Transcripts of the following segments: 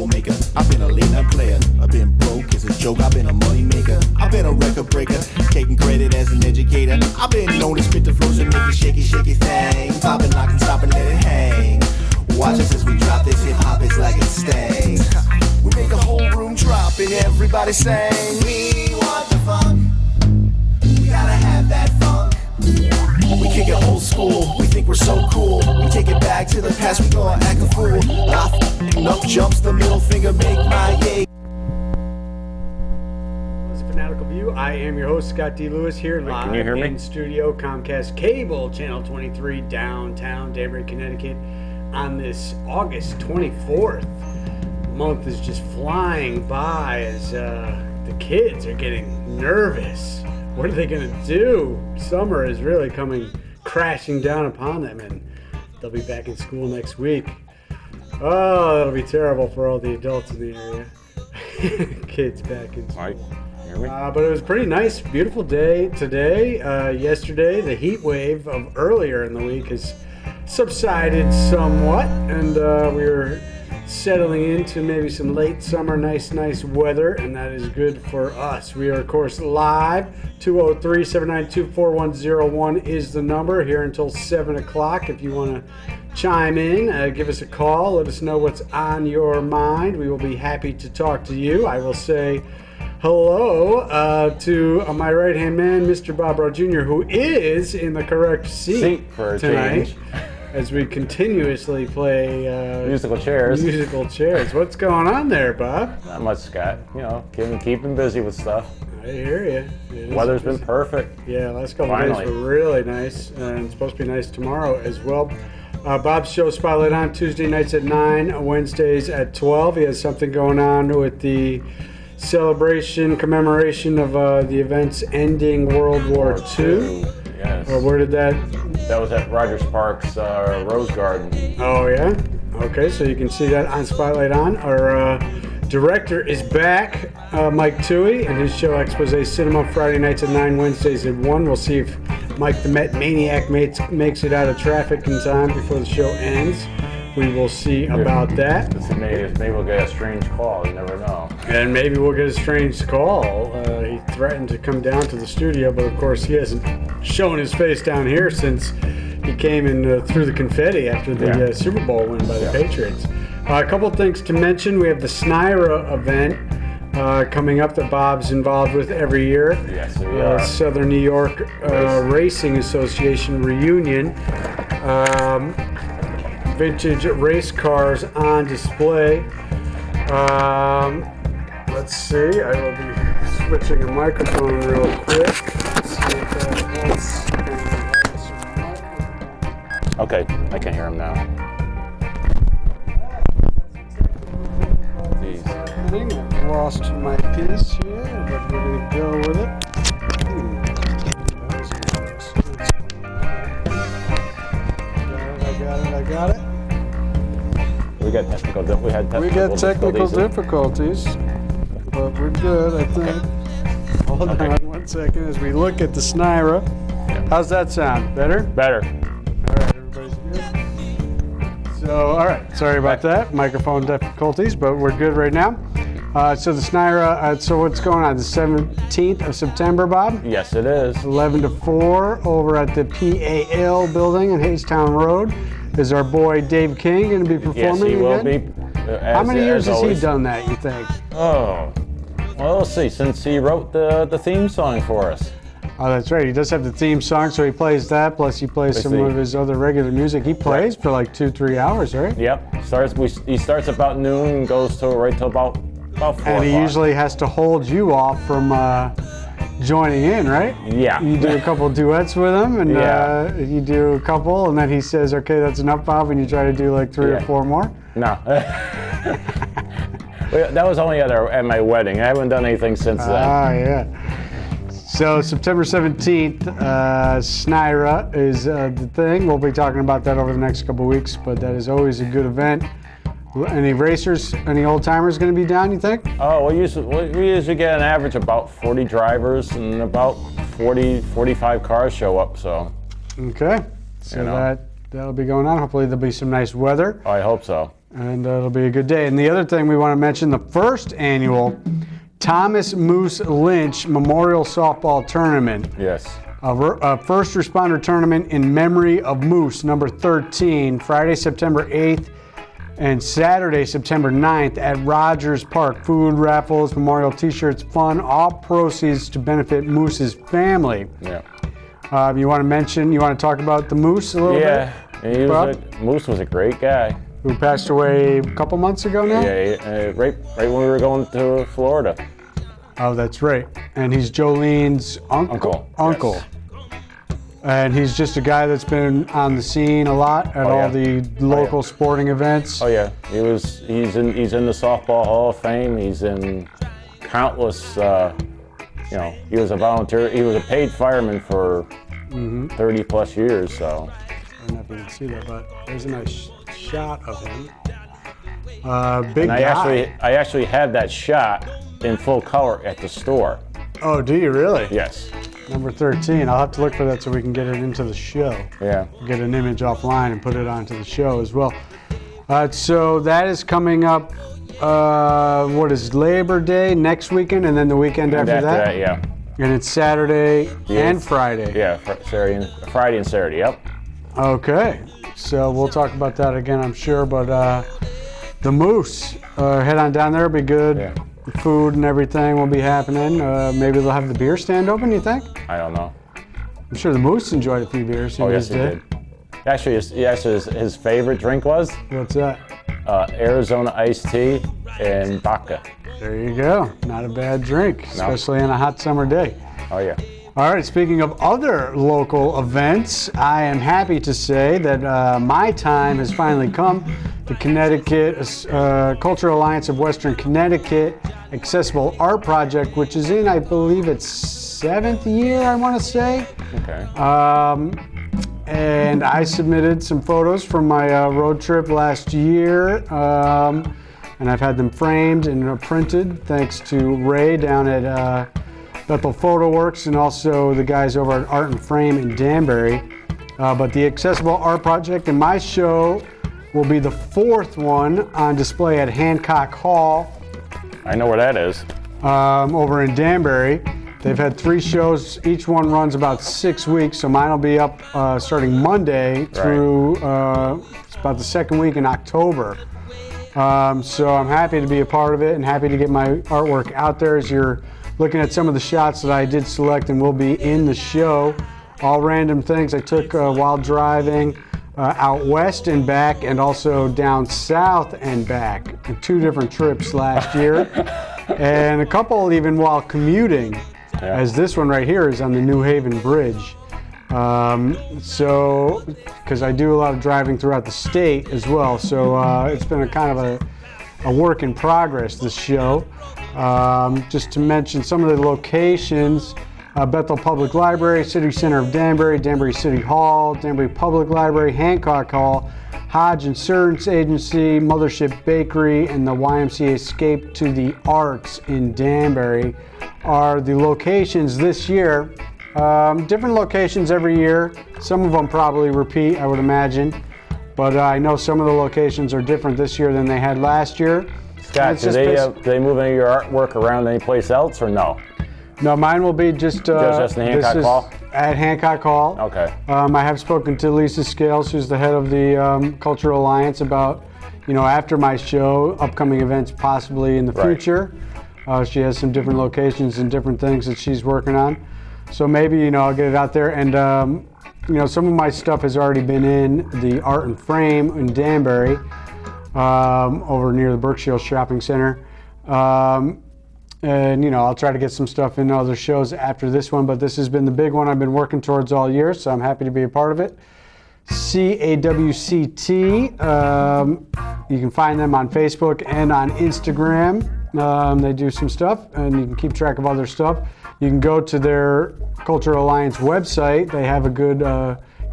maker. I've been a late night player. I've been broke as a joke. I've been a money maker. I've been a record breaker. Taking credit as an educator. I've been known to spit the flows and make it shaky, shaky thing. Popping, locking, stopping, let it hang. Watch us as we drop this hip hop, it's like it stings. We make the whole room drop and everybody sing. We want the funk. We gotta have that funk. We kick it old school. We think we're so cool. We take it back to the past. We gonna act a fool. Up jumps the middle finger, make my yay. Fan-atical View. I am your host, Scott D. Lewis, here live Can you hear me? in studio, Comcast Cable, Channel 23, downtown Danbury, Connecticut, on this August 24th. The month is just flying by as the kids are getting nervous. What are they going to do? Summer is really coming crashing down upon them, and they'll be back in school next week. Oh, that'll be terrible for all the adults in the area. Kids back in school. Right. Hear me? But it was a pretty nice, beautiful day today. Yesterday, the heat wave of earlier in the week has subsided somewhat, and we were settling into maybe some late summer nice weather, and that is good for us. We are, of course, live. 203-792-4101 is the number, here until 7 o'clock. If you want to chime in, give us a call, let us know what's on your mind. We will be happy to talk to you. I will say hello to my right-hand man, Mr. Bob Rowe Jr., who is in the correct seat for a tonight, change. as we continuously play Musical chairs. What's going on there, Bob? Not much, Scott. You know, keeping busy with stuff. I hear you. Weather's been perfect. Yeah, last couple of days were really nice, and it's supposed to be nice tomorrow as well. Bob's show Spotlight on Tuesday nights at 9, Wednesdays at 12. He has something going on with the commemoration of the events ending World War II. Yes. Where did that? That was at Rogers Park's Rose Garden. Oh, yeah? Okay, so you can see that on Spotlight On. Our director is back, Mike Toohey, and his show Expose Cinema, Friday nights at 9, Wednesdays at 1. We'll see if Mike the Met Maniac makes it out of traffic in time before the show ends. We will see about that. Maybe we'll get a strange call. You never know. And maybe we'll get a strange call. He threatened to come down to the studio, but of course he hasn't shown his face down here since he came in through the confetti after the Super Bowl win by the Patriots. A couple things to mention. We have the NYRA event coming up that Bob's involved with every year. Yes, we are. Southern New York Racing Association reunion. Vintage race cars on display. Let's see. I will be switching a microphone real quick. Let's see if that helps. Okay, I can hear him now. I've lost my piece here, but we're going to go with it. I got it. We had technical difficulties, but we're good, I think. Hold on 1 second as we look at the NYRA. How's that sound? Better? Better. All right, everybody's good. So, all right, sorry about that. Microphone difficulties, but we're good right now. So the NYRA, so what's going on? The 17th of September, Bob? Yes, it is. 11 to 4 over at the PAL building in Haystown Road. Is our boy Dave King going to be performing Yes, he will again? be. How many years has he done that, you think? Oh, well, let's see. Since he wrote the theme song for us. Oh, that's right. He does have the theme song, so he plays that. Plus, he plays some of his other regular music. He plays for like 2-3 hours, right? Yep. He starts about noon and goes till right till about 4 And he usually has to hold you off from joining in, right? Yeah. You do a couple duets with him, and you do a couple, and then he says, "Okay, that's enough, Bob," and you try to do like 3 or 4 more. No. That was only at my wedding. I haven't done anything since then. Ah, yeah. So September 17th, NYRA is the thing. We'll be talking about that over the next couple of weeks, but that is always a good event. Any racers, any old timers going to be down, you think? Oh, we usually get an average about 40 drivers and about 45 cars show up. So. Okay. So that'll be going on. Hopefully there'll be some nice weather. Oh, I hope so. And it'll be a good day. And the other thing we want to mention, the first annual Thomas Moose Lynch Memorial Softball Tournament. Yes. A first responder tournament in memory of Moose, number 13, Friday, September 8th and Saturday, September 9th at Rogers Park. Food, raffles, memorial t-shirts, fun, all proceeds to benefit Moose's family. Yeah. You want to talk about the Moose a little bit? Yeah, Moose was a great guy. Who passed away a couple months ago now? Yeah, right when we were going to Florida. Oh, that's right. And he's Jolene's uncle. Yes. And he's just a guy that's been on the scene a lot at all the local sporting events. Oh yeah, he's in the Softball Hall of Fame. He's in countless. He was a volunteer. He was a paid fireman for 30 plus years. So I don't know if you can see that, but there's a nice shot of him. Big guy. I guy. actually had that shot in full color at the store. Oh, do you really? Yes. Number 13. I'll have to look for that so we can get it into the show. Yeah. Get an image offline and put it onto the show as well. So that is coming up. What is Labor Day next weekend, and then the weekend after that? Yeah. And it's Saturday and Friday. Yeah, Friday and Saturday. Yep. Okay. So we'll talk about that again, I'm sure. But the Moose, head on down there. It'll be good. Yeah. Food and everything will be happening. Maybe they'll have the beer stand open, you think? I don't know. I'm sure the Moose enjoyed a few beers. Oh, yes, he did. Actually, his favorite drink was? What's that? Arizona iced tea and vodka. There you go. Not a bad drink, especially on a hot summer day. Oh, yeah. All right, speaking of other local events, I am happy to say that my time has finally come. The Connecticut Cultural Alliance of Western Connecticut Accessible Art Project, which is in, I believe it's 7th year, I want to say. Okay. And I submitted some photos from my road trip last year, and I've had them framed and printed thanks to Ray down at Bethel Photo Works and also the guys over at Art and Frame in Danbury. But the Accessible Art Project and my show will be the 4th one on display at Hancock Hall. I know where that is. Over in Danbury. They've had 3 shows. Each one runs about 6 weeks, so mine will be up starting Monday through it's about the 2nd week in October. So I'm happy to be a part of it and happy to get my artwork out there as you're looking at some of the shots that I did select and will be in the show. All random things I took while driving out west and back, and also down south and back. 2 different trips last year, and a couple even while commuting, as this one right here is on the New Haven Bridge. So, because I do a lot of driving throughout the state as well, so it's been a kind of a work in progress, this show. Just to mention some of the locations: Bethel Public Library, City Center of Danbury, Danbury City Hall, Danbury Public Library, Hancock Hall, Hodge Insurance Agency, Mothership Bakery, and the YMCA Escape to the Arts in Danbury are the locations this year. Different locations every year. Some of them probably repeat, I would imagine. But I know some of the locations are different this year than they had last year. Scott, do they move any of your artwork around any place else or no? No, mine will be just in Hancock Hall? At Hancock Hall. Okay. I have spoken to Lisa Scales, who's the head of the Cultural Alliance, about, after my show, upcoming events possibly in the future. She has some different locations and different things that she's working on. So maybe, I'll get it out there. And, some of my stuff has already been in the Art and Frame in Danbury, over near the Berkshire Shopping Center. And, I'll try to get some stuff in other shows after this one, but this has been the big one I've been working towards all year, so I'm happy to be a part of it. CAWCT, you can find them on Facebook and on Instagram. They do some stuff, and you can keep track of other stuff. You can go to their Cultural Alliance website. They have a good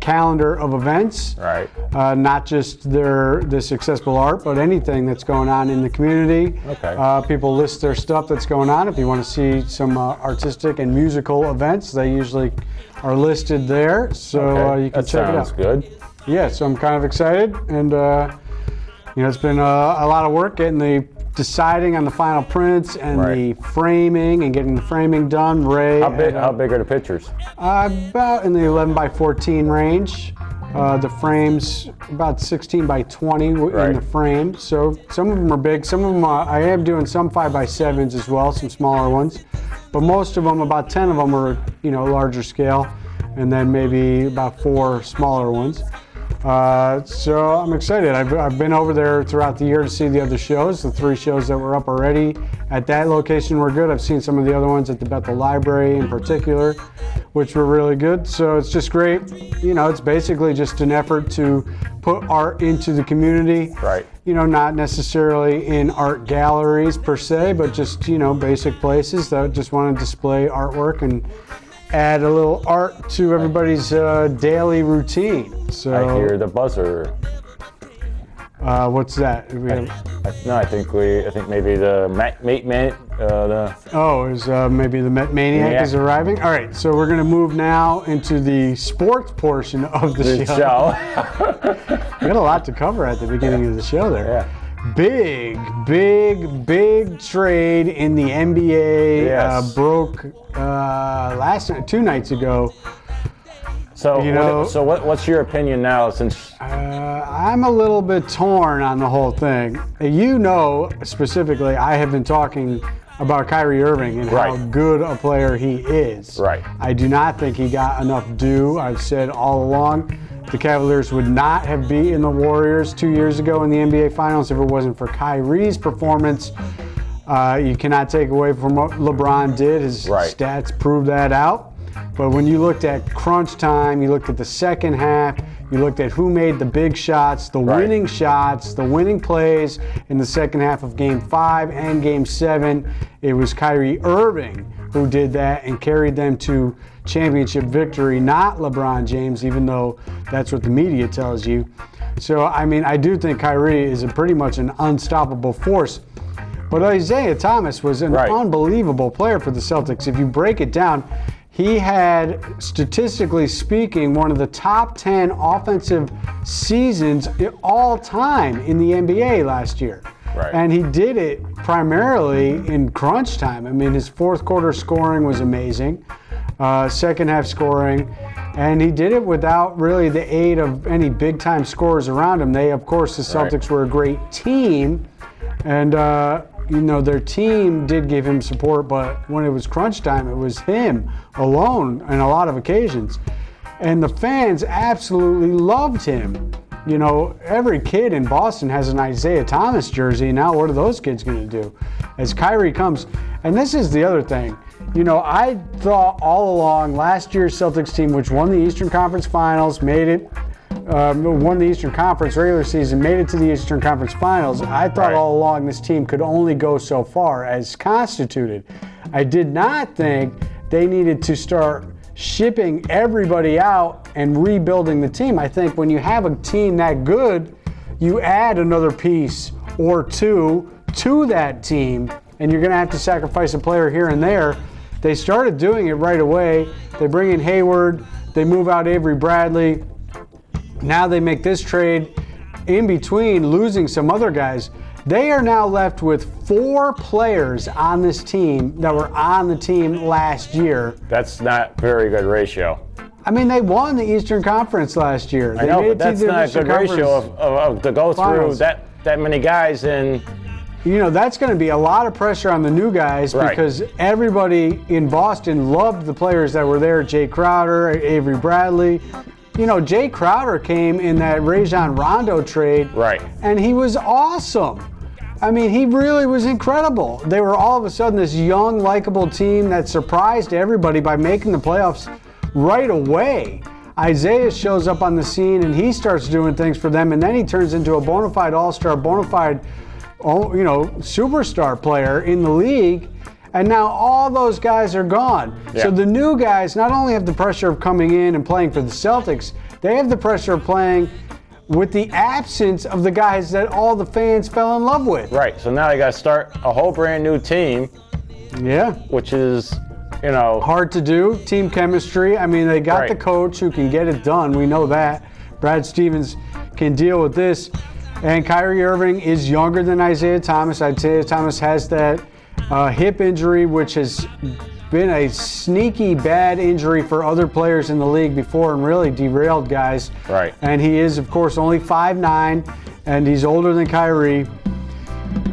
calendar of events, right? Not just this accessible art, but anything that's going on in the community. Okay. People list their stuff that's going on. If you want to see some artistic and musical events, they usually are listed there. So you can check it out. That sounds good. Yeah, so I'm kind of excited, and It's been a lot of work getting deciding on the final prints and the framing and getting the framing done. Ray, how big are the pictures? About in the 11 by 14 range. The frame's about 16 by 20 in the frame. So some of them are big. Some of them I am doing some 5 by 7s as well, some smaller ones. But most of them, about 10 of them are larger scale, and then maybe about 4 smaller ones. So I'm excited. I've been over there throughout the year to see the other shows. The 3 shows that were up already at that location were good. I've seen some of the other ones at the Bethel Library in particular, which were really good. So it's just great. It's basically just an effort to put art into the community. Right. Not necessarily in art galleries per se, but just, basic places that just want to display artwork and add a little art to everybody's daily routine. So I hear the buzzer. What's that? I think maybe the maybe the Met Maniac is arriving. All right, so we're gonna move now into the sports portion of the show. We got a lot to cover at the beginning of the show there. Yeah. Big trade in the NBA. Yes. Broke last night, 2 nights ago. So, what's your opinion now? Since I'm a little bit torn on the whole thing. Specifically, I have been talking about Kyrie Irving and how good a player he is. Right. I do not think he got enough due. I've said all along, the Cavaliers would not have beaten the Warriors 2 years ago in the NBA Finals if it wasn't for Kyrie's performance. You cannot take away from what LeBron did. His stats prove that out. But when you looked at crunch time, you looked at the second half, you looked at who made the big shots, the winning shots, the winning plays in the second half of Game 5 and Game 7, it was Kyrie Irving who did that and carried them to championship victory, not LeBron James, even though that's what the media tells you. So, I do think Kyrie is pretty much an unstoppable force. But Isaiah Thomas was an unbelievable player for the Celtics. If you break it down, he had, statistically speaking, one of the top 10 offensive seasons all time in the NBA last year. Right. And he did it primarily in crunch time. His fourth quarter scoring was amazing, second half scoring, and he did it without really the aid of any big time scorers around him. The Celtics were a great team, and their team did give him support, but when it was crunch time, it was him alone on a lot of occasions. And the fans absolutely loved him. Every kid in Boston has an Isaiah Thomas jersey. Now what are those kids going to do? As Kyrie comes, and this is the other thing. I thought all along last year's Celtics team, which won the Eastern Conference Finals, won the Eastern Conference regular season, made it to the Eastern Conference Finals. I thought all along this team could only go so far as constituted. I did not think they needed to start shipping everybody out and rebuilding the team. I think when you have a team that good, you add another piece or two to that team, and you're going to have to sacrifice a player here and there. They started doing it right away. They bring in Hayward. They move out Avery Bradley. Now they make this trade in between losing some other guys. They are now left with 4 players on this team that were on the team last year. That's not very good ratio. They won the Eastern Conference last year. I know, but that's not a good ratio of to go through that many guys and... that's going to be a lot of pressure on the new guys because everybody in Boston loved the players that were there. Jae Crowder, Avery Bradley. Jae Crowder came in that Rajon Rondo trade, and he was awesome. He really was incredible. They were all of a sudden this young, likable team that surprised everybody by making the playoffs right away. Isaiah shows up on the scene, and he starts doing things for them, and then he turns into a bona fide all-star, bona fide superstar player in the league. And now all those guys are gone. Yeah. So the new guys not only have the pressure of coming in and playing for the Celtics, they have the pressure of playing with the absence of the guys that all the fans fell in love with. Right. So now you got to start a whole brand new team. Yeah. Which is, hard to do. Team chemistry. They got the coach who can get it done. We know that. Brad Stevens can deal with this. And Kyrie Irving is younger than Isaiah Thomas. Isaiah Thomas has that hip injury, which has been a sneaky bad injury for other players in the league before and really derailed guys. Right. And he is, of course, only 5'9", and he's older than Kyrie.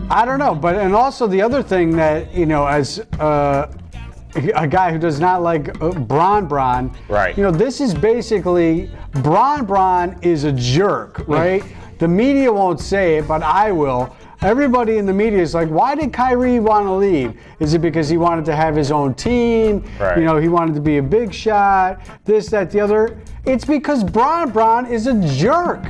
I don't know, and also the other thing that, you know, as a guy who does not like Bron, right. You know, this is basically, Bron is a jerk, right? The media won't say it, but I will. Everybody in the media is like, why did Kyrie want to leave? Is it because he wanted to have his own team? Right. You know, he wanted to be a big shot, this, that, the other. It's because Bron is a jerk.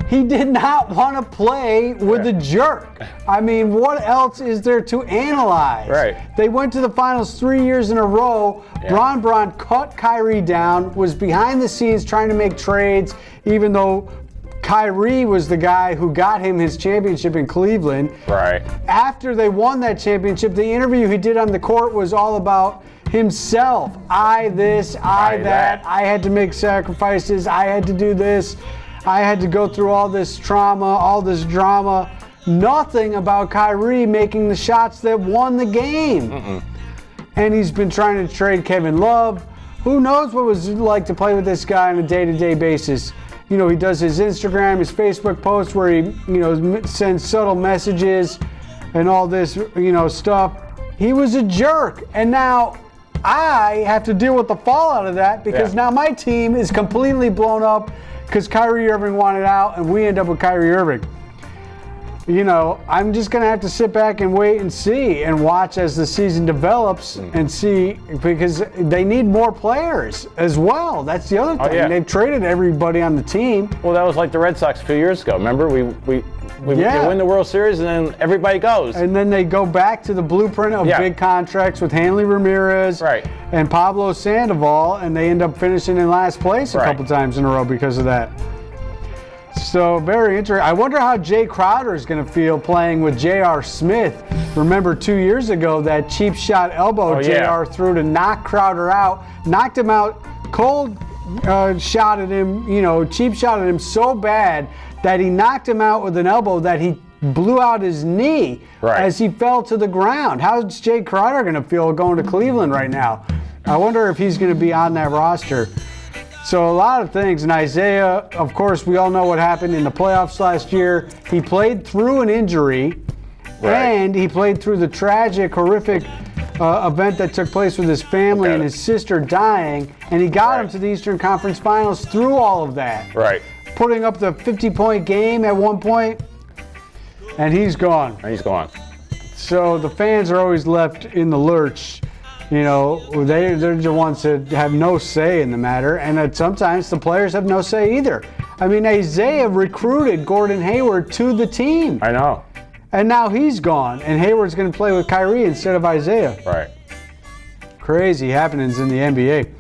He did not want to play with a jerk. I mean, what else is there to analyze? Right. They went to the finals 3 years in a row. Yeah. Bron cut Kyrie down, was behind the scenes trying to make trades, even though Kyrie was the guy who got him his championship in Cleveland. Right. After they won that championship, the interview he did on the court was all about himself. I this, I that. I had to make sacrifices. I had to do this. I had to go through all this trauma, all this drama. Nothing about Kyrie making the shots that won the game. And he's been trying to trade Kevin Love. Who knows what it was like to play with this guy on a day-to-day basis. You know, he does his Instagram, his Facebook posts where he, you know, sends subtle messages and all this, you know, stuff. He was a jerk. And now I have to deal with the fallout of that because now my team is completely blown up because Kyrie Irving wanted out and we end up with Kyrie Irving. You know, I'm just going to have to sit back and wait and see and watch as the season develops and see, because they need more players as well. That's the other thing. They've traded everybody on the team. Well, that was like the Red Sox a few years ago. Remember, we win the World Series and then everybody goes. And then they go back to the blueprint of big contracts with Hanley Ramirez and Pablo Sandoval, and they end up finishing in last place a couple times in a row because of that. So very interesting. I wonder how Jae Crowder is going to feel playing with J.R. Smith. Remember 2 years ago that cheap shot elbow J.R. threw to knock Crowder out, knocked him out, cold shot at him, you know, cheap shot at him so bad that he knocked him out with an elbow that he blew out his knee as he fell to the ground. How's Jae Crowder going to feel going to Cleveland right now? I wonder if he's going to be on that roster. So a lot of things. And Isaiah, of course, we all know what happened in the playoffs last year. He played through an injury, and he played through the tragic, horrific event that took place with his family and his sister dying, and he got him to the Eastern Conference Finals through all of that. Putting up the 50-point game at one point, and he's gone. So the fans are always left in the lurch. You know, they're the ones that have no say in the matter, and sometimes the players have no say either. I mean, Isaiah recruited Gordon Hayward to the team. I know. And now he's gone, and Hayward's going to play with Kyrie instead of Isaiah. Crazy happenings in the NBA.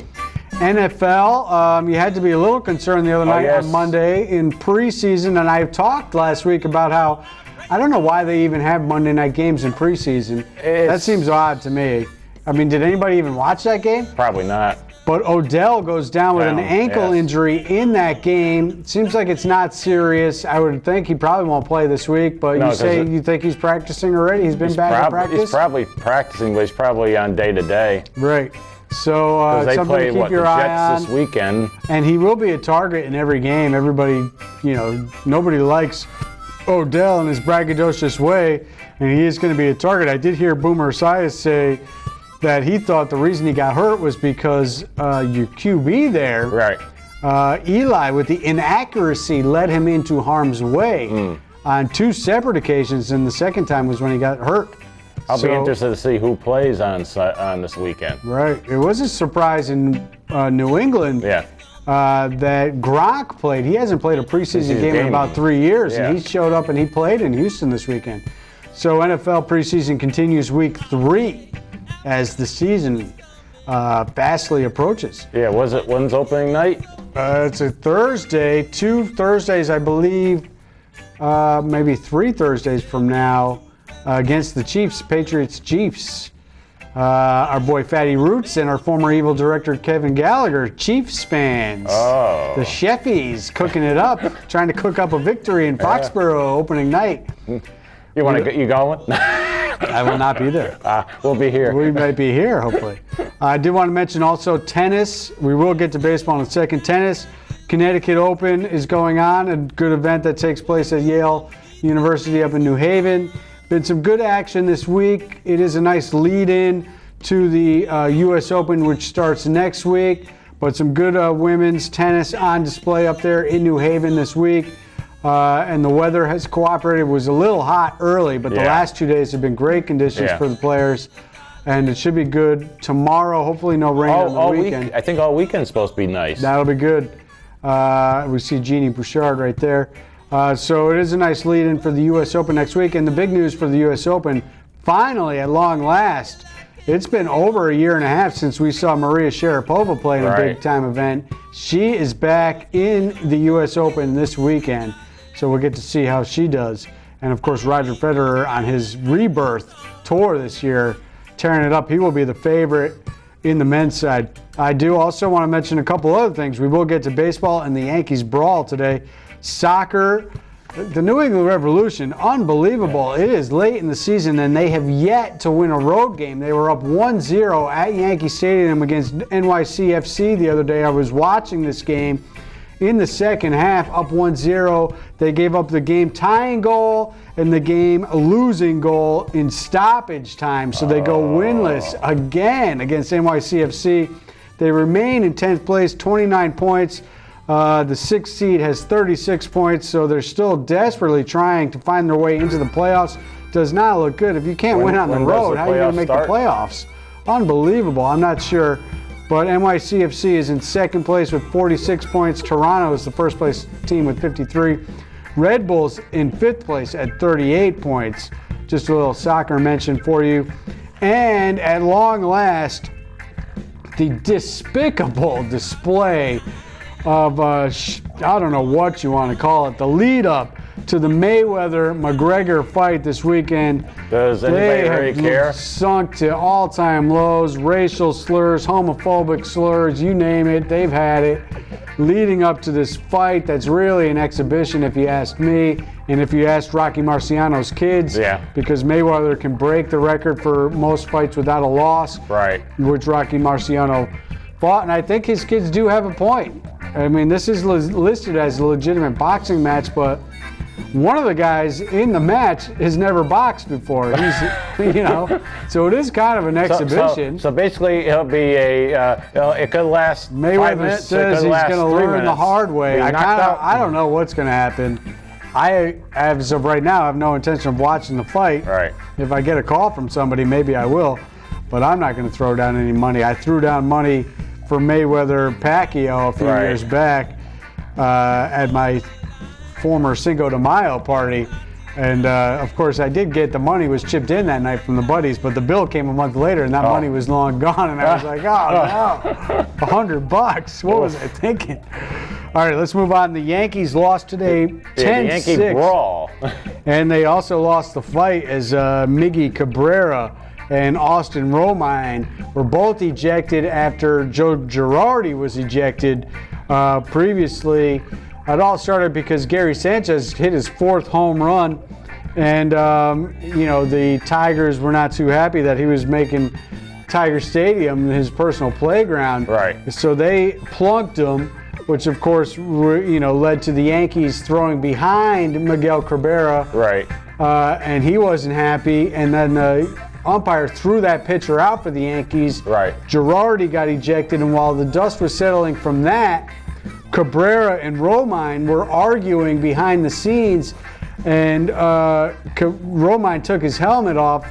NFL, you had to be a little concerned the other night on Monday in preseason, and I talked last week about how I don't know why they even have Monday night games in preseason. That seems odd to me. I mean, did anybody even watch that game? Probably not. But Odell goes down with an ankle injury in that game. Seems like it's not serious. I would think he probably won't play this week, but you think he's practicing already? He's been back in practice? He's probably practicing, but he's probably on day-to-day. Right. So they something play, to keep your eye on. This weekend. And he will be a target in every game. Everybody, you know, nobody likes Odell in his braggadocious way, and he is going to be a target. I did hear Boomer Esiason say that he thought the reason he got hurt was because your QB there, Eli, with the inaccuracy, led him into harm's way on 2 separate occasions, and the second time was when he got hurt. I'll be interested to see who plays on this weekend. Right. It was a surprise in New England that Gronk played. He hasn't played a preseason game in about 3 years, and he showed up and he played in Houston this weekend. So NFL preseason continues week 3. As the season fastly approaches. Yeah, when's opening night? It's a Thursday, 2 Thursdays, I believe, maybe 3 Thursdays from now, against the Chiefs, Patriots-Chiefs. Our boy Fatty Roots and our former Evil director Kevin Gallagher, Chiefs fans. Oh. The Sheffies cooking it up, trying to cook up a victory in Foxborough opening night. You want to get you going? I will not be there. We'll be here. We might be here, hopefully. I did want to mention also tennis. We will get to baseball in a second. Tennis, Connecticut Open is going on, a good event that takes place at Yale University up in New Haven. Been some good action this week. It is a nice lead-in to the U.S. Open, which starts next week. But some good women's tennis on display up there in New Haven this week. And the weather has cooperated. It was a little hot early, but the last 2 days have been great conditions for the players. And it should be good tomorrow. Hopefully no rain on the weekend. I think all weekend's supposed to be nice. That'll be good. We see Jeannie Bouchard right there. So it is a nice lead-in for the U.S. Open next week. And the big news for the U.S. Open, finally, at long last, it's been over a year and a half since we saw Maria Sharapova play in a big-time event. She is back in the U.S. Open this weekend, so we'll get to see how she does. And, of course, Roger Federer on his rebirth tour this year, tearing it up. He will be the favorite in the men's side. I do also want to mention a couple other things. We will get to baseball and the Yankees brawl today. Soccer, the New England Revolution, unbelievable. It is late in the season and they have yet to win a road game. They were up 1-0 at Yankee Stadium against NYCFC the other day. I was watching this game in the second half, up 1-0. They gave up the game tying goal and the game losing goal in stoppage time. So they go winless again against NYCFC. They remain in 10th place, 29 points. The 6th seed has 36 points, so they're still desperately trying to find their way into the playoffs. Does not look good. If you can't win on the road, how are you going to make the playoffs? Unbelievable. I'm not sure. But NYCFC is in second place with 46 points. Toronto is the first place team with 53. Red Bulls in fifth place at 38 points. Just a little soccer mention for you. And at long last, the despicable display of, I don't know what you want to call it, the lead up to the Mayweather McGregor fight this weekend. Does anybody really care? Sunk to all-time lows, racial slurs, homophobic slurs, you name it, they've had it. Leading up to this fight that's really an exhibition if you ask me, and if you ask Rocky Marciano's kids, because Mayweather can break the record for most fights without a loss, which Rocky Marciano fought, and I think his kids do have a point. I mean, this is listed as a legitimate boxing match, but one of the guys in the match has never boxed before. He's, you know, so it is kind of an exhibition. So basically, it'll be it could last Mayweather 5 minutes. Says he's going to learn the hard way. I don't know what's going to happen. As of right now, I have no intention of watching the fight. If I get a call from somebody, maybe I will, but I'm not going to throw down any money. I threw down money for Mayweather-Pacquiao a few years back at my former Cinco de Mayo party, and of course I did get the money was chipped in that night from the buddies, but the bill came a month later and that money was long gone, and I was like, oh no, $100, what was I thinking? All right, let's move on. The Yankees lost today 10-6. The Yankee brawl. And they also lost the fight as Miggy Cabrera and Austin Romine were both ejected after Joe Girardi was ejected previously. It all started because Gary Sanchez hit his 4th home run, and you know, the Tigers were not too happy that he was making Tiger Stadium his personal playground. So they plunked him, which of course led to the Yankees throwing behind Miguel Cabrera. And he wasn't happy, and then the umpire threw that pitcher out for the Yankees. Girardi got ejected, and while the dust was settling from that, Cabrera and Romine were arguing behind the scenes, and Romine took his helmet off,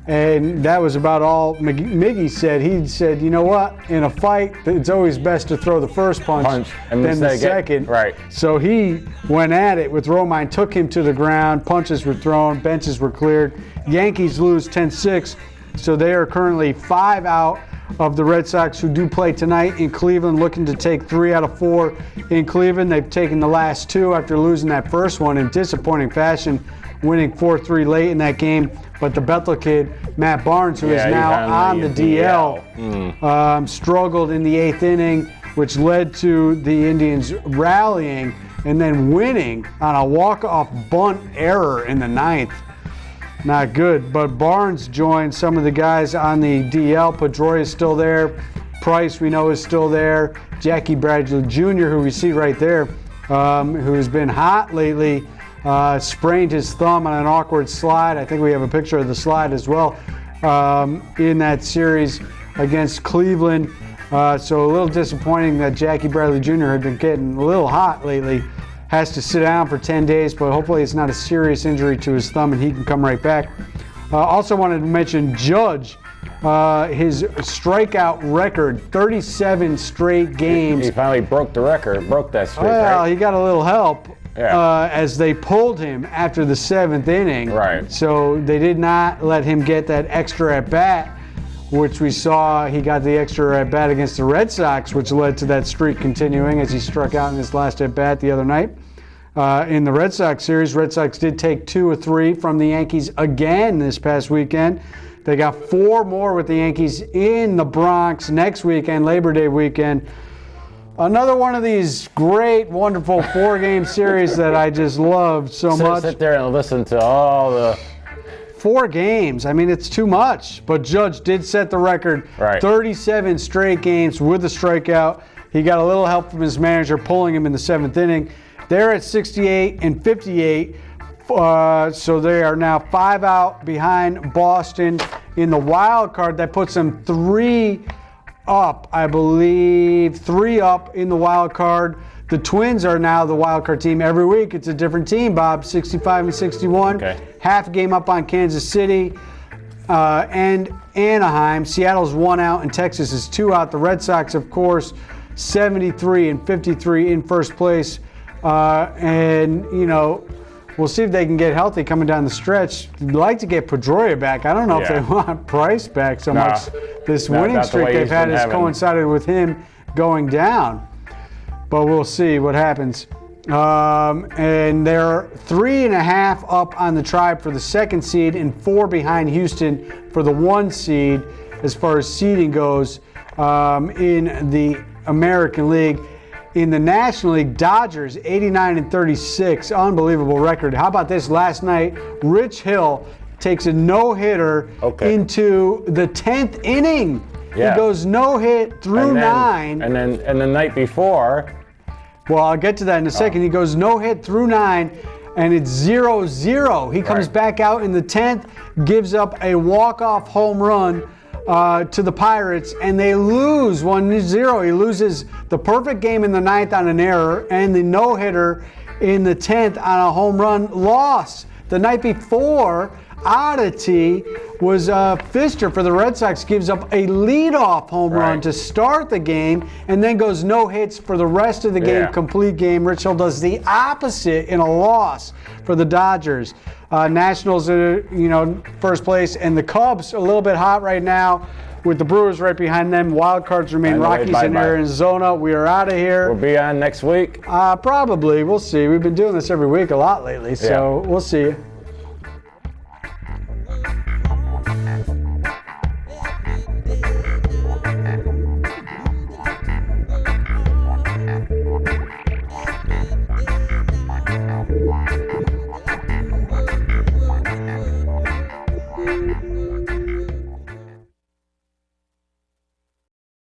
and that was about all Miggy said. He said, you know what, in a fight, it's always best to throw the first punch and then the second. So he went at it with Romine, took him to the ground, punches were thrown, benches were cleared. Yankees lose 10-6, so they are currently 5 out of the Red Sox, who do play tonight in Cleveland, looking to take 3 out of 4 in Cleveland. They've taken the last 2 after losing that first one in disappointing fashion winning 4-3 late in that game. But the Bethel kid, Matt Barnes, who is now on the DL, struggled in the 8th inning, which led to the Indians rallying and then winning on a walk-off bunt error in the 9th. Not good, but Barnes joined some of the guys on the DL. Pedroia is still there. Price, we know, is still there. Jackie Bradley Jr., who we see right there, who's been hot lately, sprained his thumb on an awkward slide. I think we have a picture of the slide as well in that series against Cleveland. So a little disappointing that Jackie Bradley Jr. had been getting a little hot lately. Has to sit down for 10 days, but hopefully it's not a serious injury to his thumb and he can come right back. Also wanted to mention Judge, his strikeout record, 37 straight games. He finally broke the record, broke that streak, Well, right? he got a little help as they pulled him after the 7th inning. Right. So they did not let him get that extra at-bat, which we saw he got the extra at-bat against the Red Sox, which led to that streak continuing as he struck out in his last at-bat the other night. In the Red Sox series, Red Sox did take 2 of 3 from the Yankees again this past weekend. They got 4 more with the Yankees in the Bronx next weekend, Labor Day weekend. Another one of these great, wonderful 4-game series that I just loved so much. Sit there and listen to all the... 4 games. I mean, it's too much. But Judge did set the record. Right. 37 straight games with a strikeout. He got a little help from his manager pulling him in the 7th inning. They're at 68 and 58. So they are now 5 out behind Boston in the wild card. That puts them 3 up, I believe. 3 up in the wild card. The Twins are now the wild card team. Every week it's a different team, Bob. 65 and 61. Okay. Half a game up on Kansas City and Anaheim. Seattle's 1 out and Texas is 2 out. The Red Sox, of course, 73 and 53 in first place. And, you know, we'll see if they can get healthy coming down the stretch. They'd like to get Pedroia back. I don't know if they want Price back so much. This winning streak they've had has coincided with him going down. But we'll see what happens. And they're 3.5 up on the Tribe for the 2nd seed and 4 behind Houston for the 1 seed as far as seeding goes in the American League. In the National League, Dodgers 89 and 36, unbelievable record. How about this? Last night, Rich Hill takes a no-hitter into the 10th inning. Yeah. He goes no-hit through 9. And the night before. Well, I'll get to that in a second. He goes no-hit through 9, and it's 0-0. He comes back out in the 10th, gives up a walk-off home run to the Pirates, and they lose 1-0. He loses the perfect game in the 9th on an error, and the no-hitter in the 10th on a home run loss. The night before, oddity was Pfister for the Red Sox gives up a leadoff home run to start the game and then goes no hits for the rest of the game, complete game. Rich Hill does the opposite in a loss for the Dodgers. Nationals are, first place, and the Cubs a little bit hot right now with the Brewers right behind them. Wild cards remain Rockies and Arizona. We are out of here. We'll be on next week. Probably. We'll see. We've been doing this every week a lot lately, so we'll see.